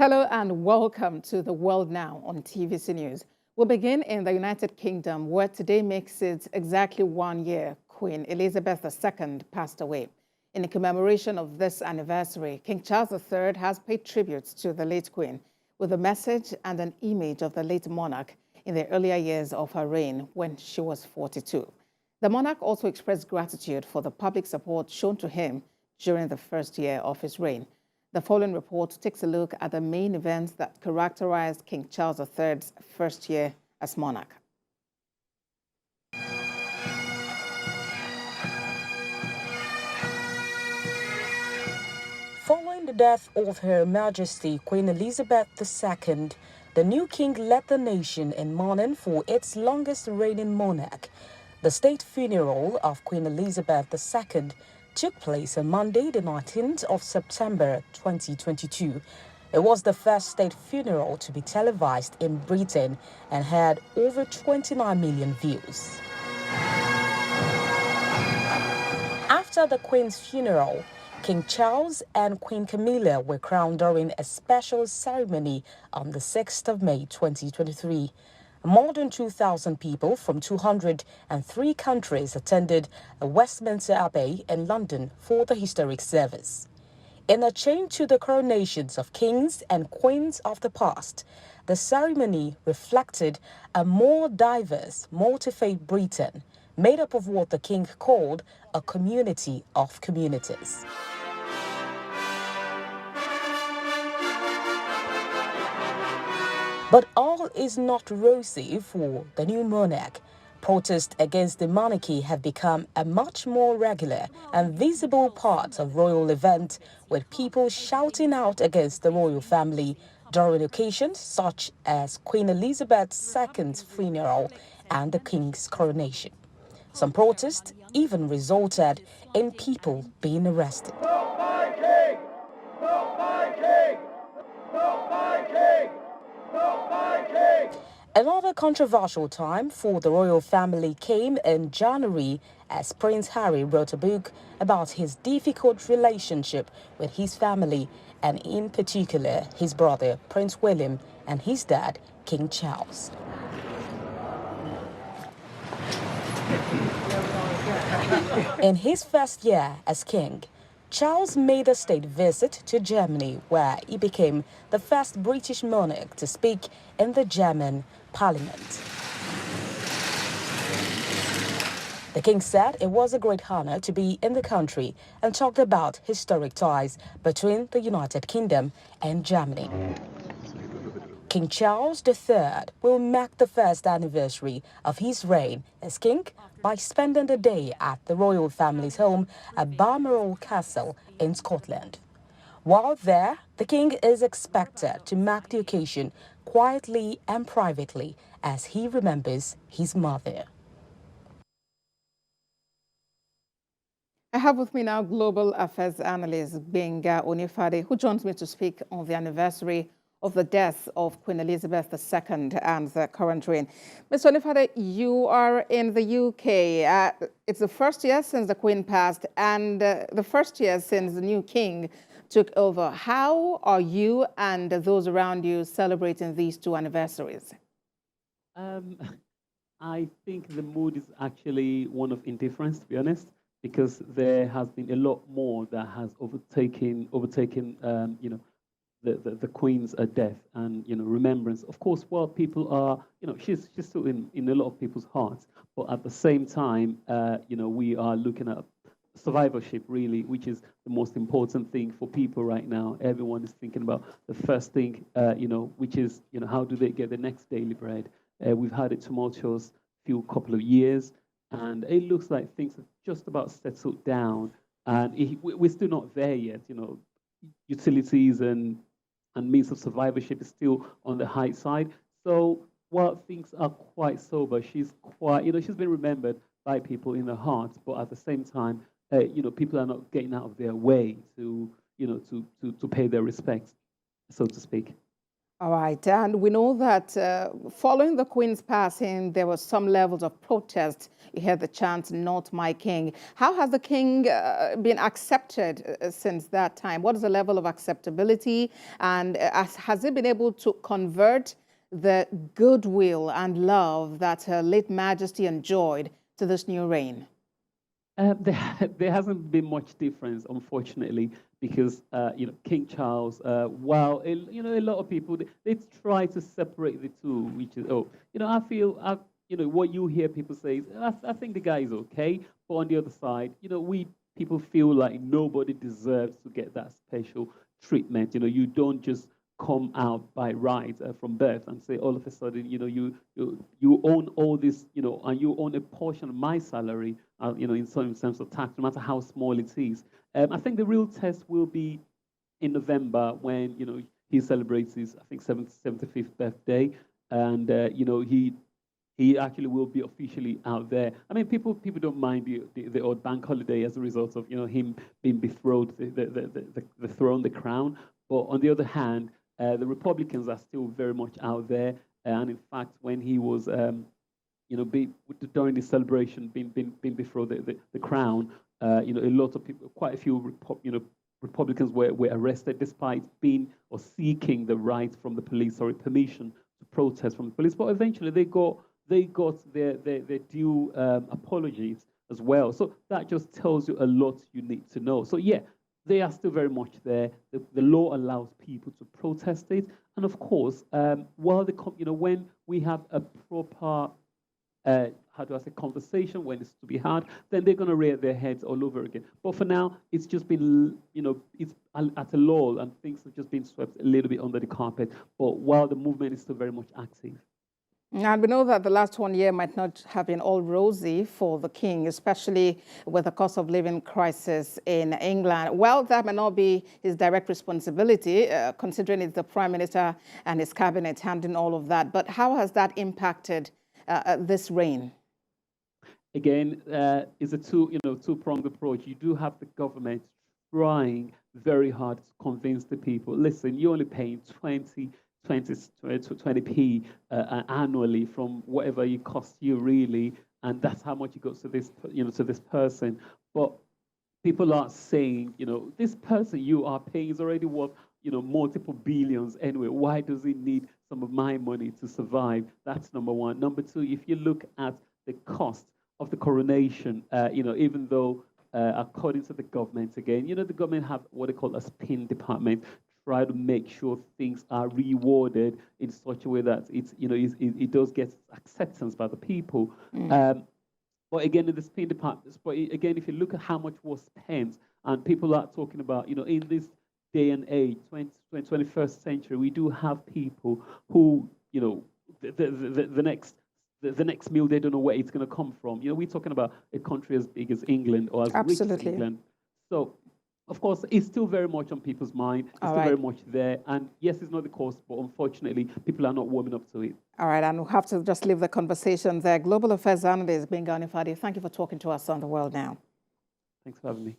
Hello and welcome to The World Now on TVC News. We'll begin in the United Kingdom, where today makes it exactly 1 year Queen Elizabeth II passed away. In commemoration of this anniversary, King Charles III has paid tribute to the late Queen with a message and an image of the late monarch in the earlier years of her reign when she was 42. The monarch also expressed gratitude for the public support shown to him during the first year of his reign. The following report takes a look at the main events that characterized King Charles III's first year as monarch. Following the death of Her Majesty Queen Elizabeth II, the new king led the nation in mourning for its longest reigning monarch. The state funeral of Queen Elizabeth II took place on Monday, the 19th of September 2022. It was the first state funeral to be televised in Britain and had over 29 million views. After the Queen's funeral, King Charles and Queen Camilla were crowned during a special ceremony on the 6th of May 2023. More than 2,000 people from 203 countries attended Westminster Abbey in London for the historic service. In a change to the coronations of kings and queens of the past, the ceremony reflected a more diverse, multi-faith Britain, made up of what the king called a community of communities. But all is not rosy for the new monarch. Protests against the monarchy have become a much more regular and visible part of royal events, with people shouting out against the royal family during occasions such as Queen Elizabeth II's funeral and the king's coronation. Some protests even resulted in people being arrested. Stop my king! Stop my king! Stop my king! Stop my king! Another controversial time for the royal family came in January as Prince Harry wrote a book about his difficult relationship with his family, and in particular his brother Prince William and his dad King Charles. In his first year as king, Charles made a state visit to Germany, where he became the first British monarch to speak in the German parliament. The king said it was a great honor to be in the country and talked about historic ties between the United Kingdom and Germany. King Charles III will mark the first anniversary of his reign as king by spending the day at the royal family's home at Balmoral Castle in Scotland. While there, the king is expected to mark the occasion quietly and privately as he remembers his mother. I have with me now Global Affairs Analyst Benga Onifade, who joins me to speak on the anniversary of the death of Queen Elizabeth II and the current reign. Mr. Onifade, you are in the UK. It's the first year since the Queen passed and the first year since the new king took over. How are you and those around you celebrating these two anniversaries? I think the mood is actually one of indifference, to be honest, because there has been a lot more that has overtaken, the Queen's death and remembrance. Of course, while people are, she's still in a lot of people's hearts, but at the same time, we are looking at survivorship really, which is the most important thing for people right now. Everyone is thinking about the first thing, which is how do they get the next daily bread? We've had a tumultuous few couple of years, and it looks like things have just about settled down, and we're still not there yet. Utilities and means of survivorship is still on the high side. So while things are quite sober, she's quite, she's been remembered by people in the heart, but at the same time, people are not getting out of their way to, to pay their respects, so to speak. All right, and we know that following the Queen's passing, there were some levels of protest. You heard the chant, "Not my king." How has the king been accepted since that time? What is the level of acceptability? And has he been able to convert the goodwill and love that Her late Majesty enjoyed to this new reign? There hasn't been much difference, unfortunately, because King Charles, while a lot of people they try to separate the two, which is I feel what you hear people say is I think the guy is okay, but on the other side, we people feel like nobody deserves to get that special treatment. You don't just come out by right from birth and say all of a sudden you own all this and you own a portion of my salary in some sense of tax, no matter how small it is. I think the real test will be in November when he celebrates his, I think, 75th birthday, and he actually will be officially out there. I mean, people don't mind the odd bank holiday as a result of him being betrothed the throne, the crown. But on the other hand, the Republicans are still very much out there, and in fact, when he was during the celebration, being before the crown, a lot of people, quite a few, Republicans were arrested despite being or seeking the right from the police, or permission to protest from the police. But eventually, they got their due apologies as well. So that just tells you a lot you need to know. So yeah, they are still very much there. The law allows people to protest it, and of course, while when we have a proper how do I say, conversation when it's to be had, then they're going to rear their heads all over again. But for now, it's just been, it's at a lull, and things have just been swept a little bit under the carpet. But while the movement is still very much active. And we know that the last 1 year might not have been all rosy for the king, especially with the cost of living crisis in England. Well, that may not be his direct responsibility, considering it's the Prime Minister and his cabinet handling all of that. But how has that impacted this reign? Again, it's a two-pronged approach. You do have the government trying very hard to convince the people, listen, you're only paying 20p annually from whatever it costs you, really, and that's how much it goes to this to this person. But people are saying, this person you are paying is already worth multiple billions anyway. Why does he need some of my money to survive? That's number one. Number two, if you look at the cost of the coronation, even though according to the government, again, the government have what they call a spin department, try to make sure things are rewarded in such a way that it does get acceptance by the people. But again, in the spin department, but again, if you look at how much was spent, and people are talking about, in this day and age, 21st century, we do have people who, the next meal, they don't know where it's going to come from. We're talking about a country as big as England, or as rich as England. So, of course, it's still very much on people's mind. It's still very much there. And yes, it's not the cost, but unfortunately, people are not warming up to it. All right, and we'll have to just leave the conversation there. Global Affairs Analyst Benga Onifade, thank you for talking to us on The World Now. Thanks for having me.